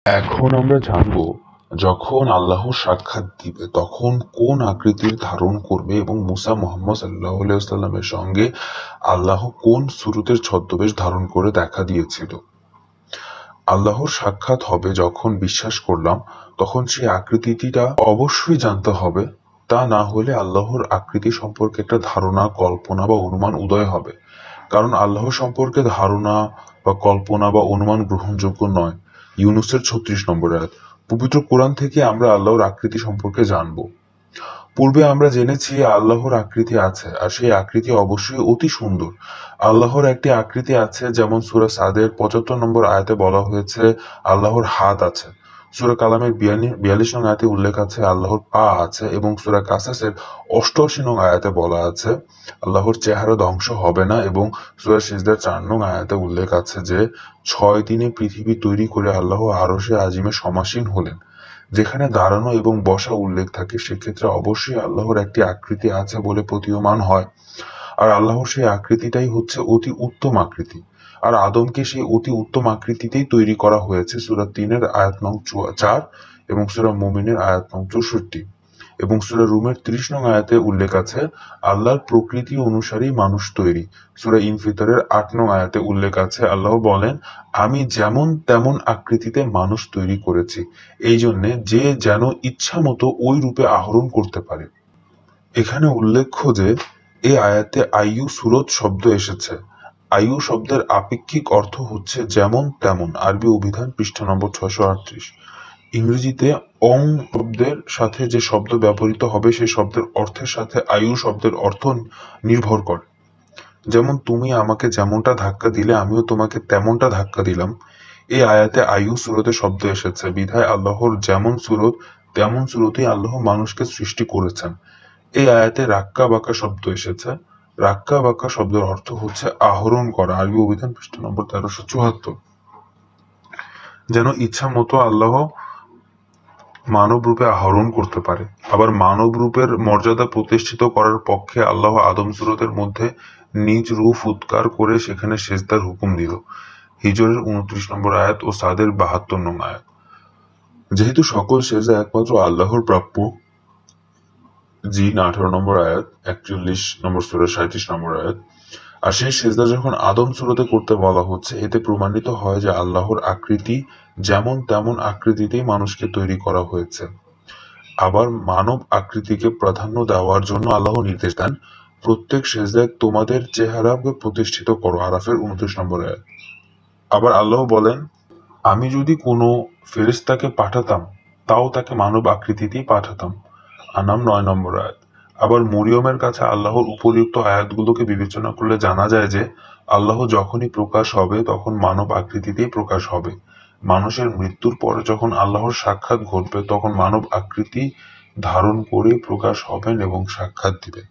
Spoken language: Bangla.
এখন আমরা জানব, যখন আল্লাহ সাক্ষাৎ দিবে তখন কোন আকৃতির ধারণ করবে এবং মুসা মুহাম্মদ সাল্লাল্লাহু আলাইহি ওয়াসাল্লামের সঙ্গে আল্লাহ কোন সুরতের ছদ্মবেশ ধারণ করে দেখা দিয়েছিল। আল্লাহর সাক্ষাৎ হবে যখন বিশ্বাস করলাম, তখন সেই আকৃতিটা অবশ্যই জানতে হবে। তা না হলে আল্লাহর আকৃতি সম্পর্কে একটা ধারণা, কল্পনা বা অনুমান উদয় হবে। কারণ আল্লাহ সম্পর্কে ধারণা বা কল্পনা বা অনুমান গ্রহণযোগ্য নয়। ইউনূসের ৩৬ নম্বর আয়াত। পবিত্র কোরআন থেকে আমরা আল্লাহর আকৃতি সম্পর্কে জানব। পূর্বে আমরা জেনেছি আল্লাহর আকৃতি আছে, আর সেই আকৃতি অবশ্যই অতি সুন্দর। আল্লাহর একটি আকৃতি আছে, যেমন সূরা সাদের ৭৫ নম্বর আয়াতে বলা হয়েছে আল্লাহর হাত আছে। সূরা কালামের ৪২ নং আয়াতে উল্লেখ আছে আল্লাহর পা আছে, এবং সূরা কাসাসের ৮৮ নং আয়াতে বলা আছে আল্লাহর চেহারা ধ্বংস হবে না, এবং সূরা সিজদার ৪ নং আয়াতে উল্লেখ আছে যে ৬ দিনে পৃথিবী তৈরি করে আল্লাহ আরশে আজিমে সমাসীন হলেন। যেখানে দাঁড়ানো এবং বসা উল্লেখ থাকে, সেক্ষেত্রে অবশ্যই আল্লাহর একটি আকৃতি আছে বলে প্রতীয়মান হয়। আর আল্লাহর সেই আকৃতিটাই হচ্ছে অতি উত্তম আকৃতি। আর আদমকে সেই অতি উত্তম আকৃতিতেই তৈরি করা হয়েছে সূরা ৩-এর আয়াত নং ৪ এবং সূরা মুমিনের আয়াত নং ৬৪ এবং সূরা রুমের ৩০ নং আয়াতে উল্লেখ আছে আল্লাহর প্রকৃতি অনুসারেই মানুষ তৈরি। সূরা ইনফিতরের ৮ নং আয়াতে উল্লেখ আছে আল্লাহ বলেন, আমি যেমন তেমন আকৃতিতে মানুষ তৈরি করেছি, এই জন্যে যে যেন ইচ্ছা মতো ওই রূপে আহরণ করতে পারে। এখানে উল্লেখ্য যে এই আয়াতে আইয়ু সুরত শব্দ এসেছে। আইয়ু শব্দের আপেক্ষিক অর্থ হচ্ছে যেমন তেমন। আরবি অভিধান পৃষ্ঠা নম্বর ৬৩৮। ইংরেজিতে অং শব্দের সাথে যে শব্দ ব্যবহৃত হবে সেই শব্দের অর্থের সাথে আয়ু শব্দের অর্থ নির্ভর করে। যেমন তুমি আমাকে যেমনটা ধাক্কা দিলে আমিও তোমাকে তেমনটা ধাক্কা দিলাম। এই আয়াতে আয়ু সুরতে শব্দ এসেছে, বিধায় আল্লাহর যেমন সুরত তেমন সুরতেই আল্লাহ মানুষকে সৃষ্টি করেছেন। এই আয়াতে রাক্কা বাঁকা শব্দ এসেছে। রাক্কা বাঁকা শব্দের অর্থ হচ্ছে আহরণ করা। আরবি অভিধান পৃষ্ঠা নম্বর ১৩৭৪। যেন ইচ্ছা মতো আল্লাহ মানব রূপে আহরণ করতে পারে। আবার মানব রূপের মর্যাদা প্রতিষ্ঠিত করার পক্ষে আল্লাহ আদম সুরতের মধ্যে নিজ রূহ উৎকার করে সেখানে সেজদার হুকুম দিল। হিজরের ২৯ নম্বর আয়াত ও সাদের ৭২ নং আয়াত। যেহেতু সকল সেজদা একমাত্র আল্লাহর প্রাপ্য, জিন ১৮ নম্বর আয়াত, ৪১ নম্বর সূরা ৩৭ নম্বর আয়াত। আর সেই সেজদা যখন আদম সুরতে করতে বলা হচ্ছে, এতে প্রমাণিত হয় যে আল্লাহর আকৃতি যেমন তেমন আকৃতিতেই মানুষকে তৈরি করা হয়েছে। আবার মানব আকৃতিকে প্রাধান্য দেওয়ার জন্য আল্লাহ নির্দেশ দেন, প্রত্যেক সেজদায় তোমাদের চেহারাকে প্রতিষ্ঠিত করো। আরাফের ২৯ নম্বর আয়াত। আবার আল্লাহ বলেন, আমি যদি কোনো ফেরেশতাকে পাঠাতাম তাও তাকে মানব আকৃতিতেই পাঠাতাম। আনাম ৯ নম্বর আয়াত। আবার মরিয়মের কাছে আল্লাহর উপরিউক্ত আয়াতগুলোকে বিবেচনা করলে জানা যায় যে আল্লাহ যখনই প্রকাশ হবে তখন মানব আকৃতিতেই প্রকাশ হবে। মানুষের মৃত্যুর পরে যখন আল্লাহর সাক্ষাৎ ঘটবে তখন মানব আকৃতি ধারণ করে প্রকাশ হবেন এবং সাক্ষাৎ দিবেন।